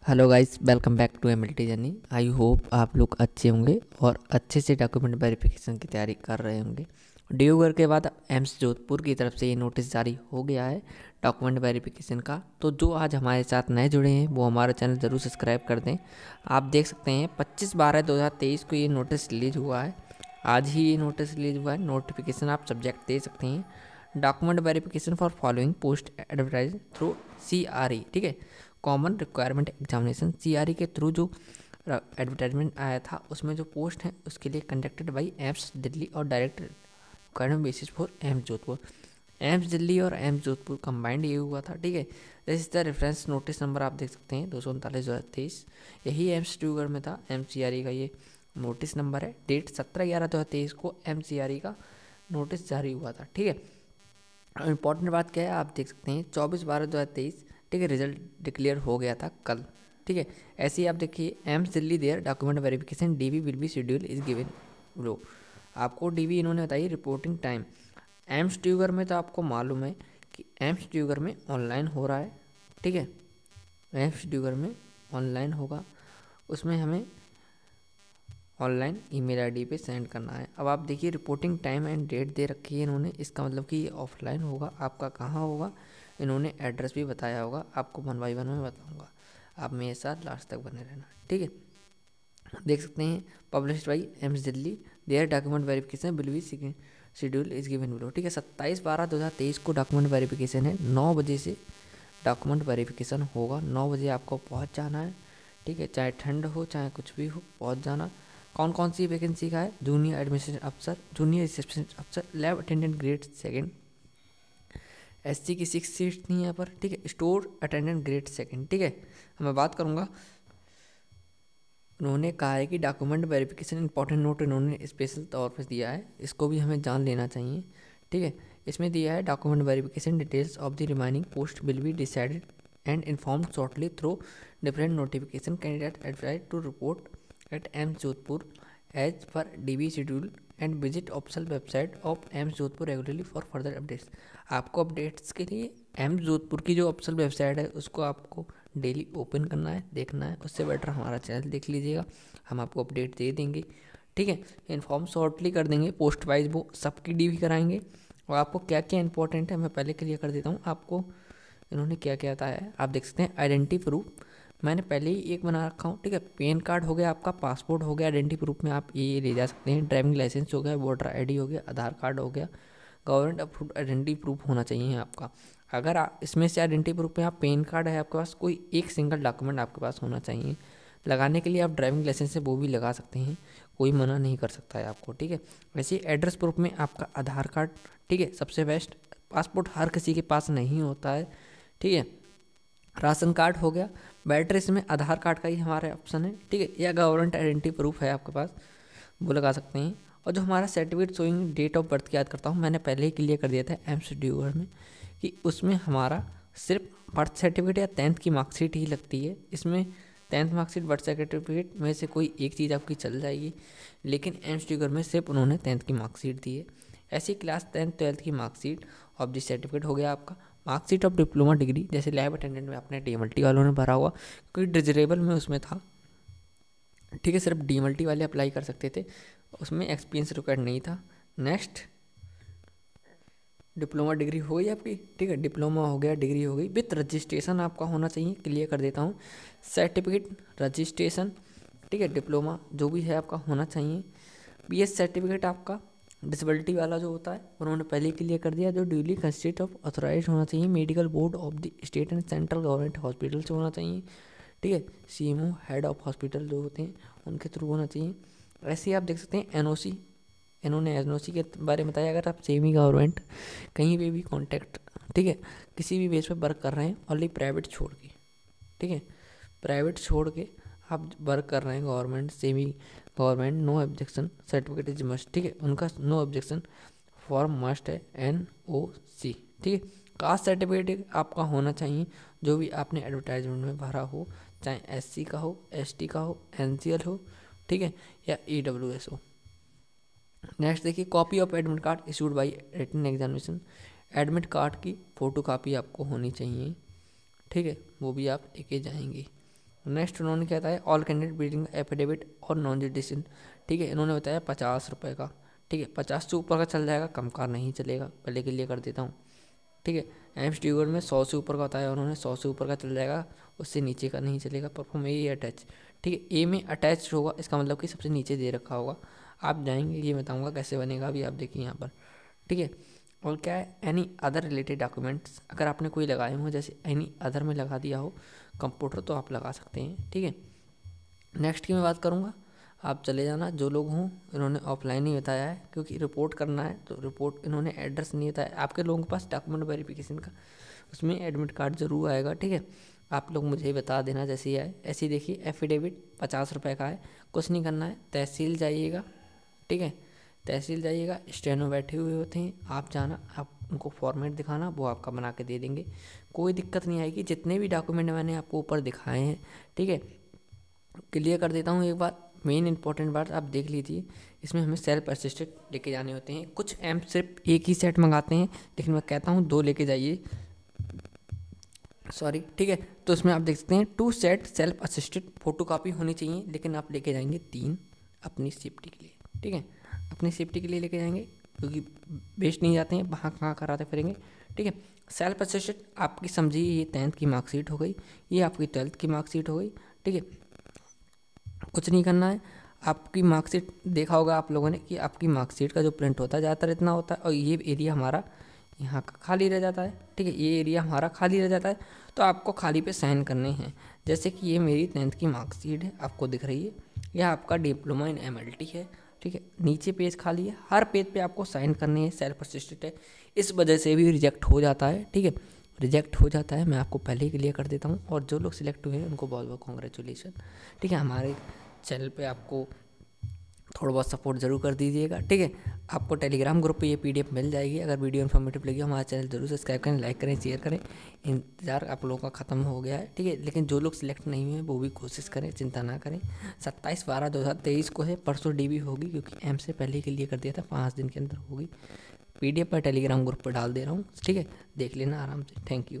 Hello guys, welcome back to MLT journey. I hope आप लोग अच्छे होंगे और अच्छे से डॉक्यूमेंट वेरिफिकेशन की तैयारी कर रहे होंगे। ड्यूगर के बाद एम्स जोधपुर की तरफ से ये नोटिस जारी हो गया है डॉक्यूमेंट वेरिफिकेशन का। तो जो आज हमारे साथ नए जुड़े हैं वो हमारा चैनल ज़रूर सब्सक्राइब कर दें। आप देख सकते हैं 25/12/2023 को ये नोटिस रिलीज हुआ है। आज ही ये नोटिस रिलीज हुआ है। नोटिफिकेशन आप सब्जेक्ट दे सकते हैं, document verification for following post advertise through CRE, ठीक है, कॉमन रिक्वायरमेंट एग्जामिनेशन। CRE के थ्रू जो एडवर्टाइजमेंट आया था उसमें जो पोस्ट है उसके लिए कंडक्टेड बाई एम्स दिल्ली और direct requirement basis for AIIMS Jodhpur. AIIMS Delhi और एम्स जोधपुर कंबाइंड ये हुआ था, ठीक है। This is the reference notice number आप देख सकते हैं 239/2023। यही एम्स ड्यूगर में था। MCRE का ये नोटिस नंबर है। डेट 17/11/2023 को MCRE का नोटिस जारी हुआ था, ठीक है। इंपॉर्टेंट बात क्या है आप देख सकते हैं 24/12/2023, ठीक है, रिजल्ट डिक्लेयर हो गया था कल, ठीक है। ऐसे ही आप देखिए AIIMS Delhi there document verification DV will be schedule is given लो। आपको DV इन्होंने बताई रिपोर्टिंग टाइम। एम्स ड्यूगर में तो आपको मालूम है कि एम्स ड्यूगर में ऑनलाइन हो रहा है, ठीक है। एम्स ड्यूगर में ऑनलाइन होगा, उसमें हमें ऑनलाइन ईमेल आईडी पे सेंड करना है। अब आप देखिए रिपोर्टिंग टाइम एंड डेट दे रखी है इन्होंने, इसका मतलब कि ये ऑफलाइन होगा। आपका कहाँ होगा इन्होंने एड्रेस भी बताया होगा, आपको 1 बाय 1 में बताऊंगा। आप मेरे साथ लास्ट तक बने रहना, ठीक है। देख सकते हैं published by AIIMS Delhi there document verification will be schedule is given below, ठीक है। 27/12/2023 को डॉक्यूमेंट वेरिफिकेशन है। 9 बजे से डॉक्यूमेंट वेरिफिकेशन होगा। 9 बजे आपको पहुंच जाना है, ठीक है। चाहे ठंड हो चाहे कुछ भी हो, पहुंच जाना। कौन कौन सी वैकेंसी का है? जूनियर एडमिनिस्ट्रेशन अफसर, जूनियर रिसेप्शन अफसर, lab attendant grade second. SC की 6 सीट थी यहाँ पर, ठीक है। स्टोर अटेंडेंट ग्रेड सेकंड, ठीक है। मैं बात करूँगा, उन्होंने कहा है कि डॉक्यूमेंट वेरिफिकेशन इंपॉर्टेंट नोट इन्होंने स्पेशल तौर पर दिया है, इसको भी हमें जान लेना चाहिए, ठीक है। इसमें दिया है document verification details of the remaining post will be decided and informed shortly through different notification candidate advise to report at AIIMS Jodhpur as per DV schedule and visit official website of AIIMS Jodhpur regularly for further updates. आपको updates के लिए AIIMS Jodhpur की जो official website है उसको आपको daily open करना है, देखना है। उससे बेटर हमारा चैनल देख लीजिएगा, हम आपको अपडेट दे देंगे, ठीक है। इन्फॉर्म शॉर्टली कर देंगे, पोस्ट वाइज वो सबकी DV कराएंगे। और आपको क्या क्या इंपॉर्टेंट है मैं पहले क्लियर कर देता हूँ आपको। इन्होंने क्या क्या बताया है आप देख सकते हैं। आइडेंटिटी प्रूफ मैंने पहले ही एक बना रखा हूँ, ठीक है। पैन कार्ड हो गया आपका, पासपोर्ट हो गया, आइडेंटिटी प्रूफ में आप ये ले जा सकते हैं। ड्राइविंग लाइसेंस हो गया, वोटर ID हो गया, आधार कार्ड हो गया। गवर्नमेंट अप्रूव्ड आइडेंटिटी प्रूफ होना चाहिए आपका। अगर आप इसमें से आइडेंटिटी प्रूफ में आप पैन कार्ड है आपके पास, कोई एक सिंगल डॉक्यूमेंट आपके पास होना चाहिए। लगाने के लिए आप ड्राइविंग लाइसेंस से वो भी लगा सकते हैं, कोई मना नहीं कर सकता है आपको, ठीक है। वैसे एड्रेस प्रूफ में आपका आधार कार्ड, ठीक है, सबसे बेस्ट। पासपोर्ट हर किसी के पास नहीं होता है, ठीक है। राशन कार्ड हो गया, बैटरी में आधार कार्ड का ही हमारा ऑप्शन है, ठीक है। या गवर्नमेंट आइडेंटिटी प्रूफ है आपके पास, वो लगा सकते हैं। और जो हमारा certificate showing date of birth की याद करता हूँ, मैंने पहले ही क्लियर कर दिया था एम्स ड्यूगर में कि उसमें हमारा सिर्फ बर्थ सर्टिफिकेट या 10th की मार्कशीट ही लगती है। इसमें 10th मार्कशीट बर्थ सर्टिफिकेट में से कोई एक चीज़ आपकी चल जाएगी, लेकिन एम्स ड्यूगर में सिर्फ उन्होंने 10th की मार्कशीट दी है। ऐसी क्लास 10th 12th की मार्कशीट ऑफ दिस सर्टिफिकेट हो गया आपका। मार्कशीट ऑफ डिप्लोमा डिग्री, जैसे लैब अटेंडेंट में अपने DMLT वालों ने भरा हुआ, कोई डिजरेबल में उसमें था, ठीक है। सिर्फ DMLT वाले अप्लाई कर सकते थे, उसमें एक्सपीरियंस रिक्वायर्ड नहीं था। नेक्स्ट डिप्लोमा डिग्री हो गई आपकी, ठीक है। डिप्लोमा हो गया, डिग्री हो गई, विथ रजिस्ट्रेशन आपका होना चाहिए, क्लियर कर देता हूँ। सर्टिफिकेट रजिस्ट्रेशन, ठीक है, डिप्लोमा जो भी है आपका होना चाहिए। BS सर्टिफिकेट आपका डिसेबिलिटी वाला जो होता है उन्होंने पहले क्लियर कर दिया, जो ड्यूली कंस्टिट्यूट ऑफ ऑथोराइज होना चाहिए, medical board of the state and central government hospital से होना चाहिए, ठीक है। CMO हेड ऑफ हॉस्पिटल जो होते हैं उनके थ्रू होना चाहिए। ऐसे ही आप देख सकते हैं NOC, इन्होंने NOC के बारे में बताया। अगर आप सेमी गवर्नमेंट कहीं पे भी कॉन्टैक्ट, ठीक है, किसी भी बेस पे वर्क कर रहे हैं, ओनली प्राइवेट छोड़ के, ठीक है, प्राइवेट छोड़ के आप वर्क कर रहे हैं government semi government, no objection, certificate is must, ठीक है। उनका नो ऑब्जेक्शन फॉर्म मस्ट है NOC, ठीक है। कास्ट सर्टिफिकेट आपका होना चाहिए, जो भी आपने एडवर्टाइजमेंट में भरा हो, चाहे SC का हो, ST का हो, NCL हो, ठीक है, या EWS हो। नेक्स्ट देखिए copy of admit card issued by written examination. Admit card की फ़ोटो कापी आपको होनी चाहिए, ठीक है, वो भी आप लेके जाएंगे। नेक्स्ट उन्होंने क्या बताया, ऑल कैंडिडेट बिल्डिंग एफिडेविट और नॉन जुडिशियल, ठीक है, इन्होंने बताया 50 रुपये का, ठीक है, 50 से ऊपर का चल जाएगा, कम का नहीं चलेगा, पहले के लिए कर देता हूँ, ठीक है। एम्स ड्यूगर में 100 से ऊपर का बताया उन्होंने, 100 से ऊपर का चल जाएगा, उससे नीचे का नहीं चलेगा। परफॉर्म ए अटैच, ठीक है, ए में अटैच होगा, इसका मतलब कि सबसे नीचे दे रखा होगा। आप जाएंगे, ये बताऊंगा कैसे बनेगा, अभी आप देखिए यहाँ पर, ठीक है। और क्या है, एनी अदर रिलेटेड डॉक्यूमेंट्स, अगर आपने कोई लगाए हो, जैसे एनी अदर में लगा दिया हो कंप्यूटर, तो आप लगा सकते हैं, ठीक है। नेक्स्ट की मैं बात करूँगा, आप चले जाना, जो लोग हों, इन्होंने ऑफलाइन ही बताया है, क्योंकि रिपोर्ट करना है, तो रिपोर्ट इन्होंने एड्रेस नहीं बताया। आपके लोगों के पास डॉक्यूमेंट वेरिफिकेशन का उसमें एडमिट कार्ड जरूर आएगा, ठीक है, आप लोग मुझे बता देना जैसे ही आए। ऐसे ही देखिए, एफिडेविट 50 रुपये का है, कुछ नहीं करना है, तहसील जाइएगा, ठीक है, तहसील जाइएगा, स्टेनो बैठे हुए होते हैं, आप जाना, आप उनको फॉर्मेट दिखाना, वो आपका बना के दे देंगे, कोई दिक्कत नहीं आएगी। जितने भी डॉक्यूमेंट मैंने आपको ऊपर दिखाए हैं, ठीक है, क्लियर कर देता हूँ एक बार, मेन इंपॉर्टेंट बात आप देख लीजिए, इसमें हमें सेल्फ असिस्टेड लेके जाने होते हैं। कुछ एम सिर्फ एक ही सेट मंगाते हैं, लेकिन मैं कहता हूँ 2 लेके जाइए, सॉरी, ठीक है। तो इसमें आप देख सकते हैं 2 set self assisted photo copy होनी चाहिए, लेकिन आप लेके जाएंगे 3 अपनी सेफ्टी के लिए, ठीक है, अपनी सेफ्टी के लिए लेके जाएंगे, क्योंकि वेस्ट नहीं जाते हैं, वहाँ कहाँ कराते फिरेंगे, ठीक है। सेल्फ असिस्टेड आपकी समझिए, ये 10th की मार्कशीट हो गई, ये आपकी 12th की मार्कशीट हो गई, ठीक है। कुछ नहीं करना है, आपकी मार्कशीट देखा होगा आप लोगों ने कि आपकी मार्कशीट का जो प्रिंट होता है ज़्यादातर इतना होता है, और ये एरिया हमारा यहाँ का खाली रह जाता है, ठीक है, ये एरिया हमारा खाली रह जाता है, तो आपको खाली पे साइन करने हैं। जैसे कि ये मेरी 10th की मार्कशीट है, आपको दिख रही है, यह आपका डिप्लोमा इन MLT है, ठीक है, नीचे पेज खाली है, हर पेज पे आपको साइन करने हैं, सेल्फ असिस्टेड है, इस वजह से भी रिजेक्ट हो जाता है, ठीक है, रिजेक्ट हो जाता है, मैं आपको पहले ही क्लियर कर देता हूँ। और जो लोग सिलेक्ट हुए हैं उनको बहुत बहुत कॉन्ग्रेचुलेसन, ठीक है। हमारे चैनल पे आपको थोड़ा बहुत सपोर्ट ज़रूर कर दीजिएगा, ठीक है। आपको टेलीग्राम ग्रुप पे ये PDF मिल जाएगी। अगर वीडियो इन्फॉर्मेटिव लगी हमारा चैनल जरूर सब्सक्राइब करें, लाइक करें, शेयर करें। इंतज़ार आप लोगों का ख़त्म हो गया है, ठीक है, लेकिन जो लोग सिलेक्ट नहीं हुए वो भी कोशिश करें, चिंता ना करें। 27/12/2023 को है, परसों DB होगी, क्योंकि M से पहले के लिए कर दिया था, 5 दिन के अंदर होगी। PDF पर टेलीग्राम ग्रुप पर डाल दे रहा हूँ, ठीक है, देख लेना आराम से। Thank you.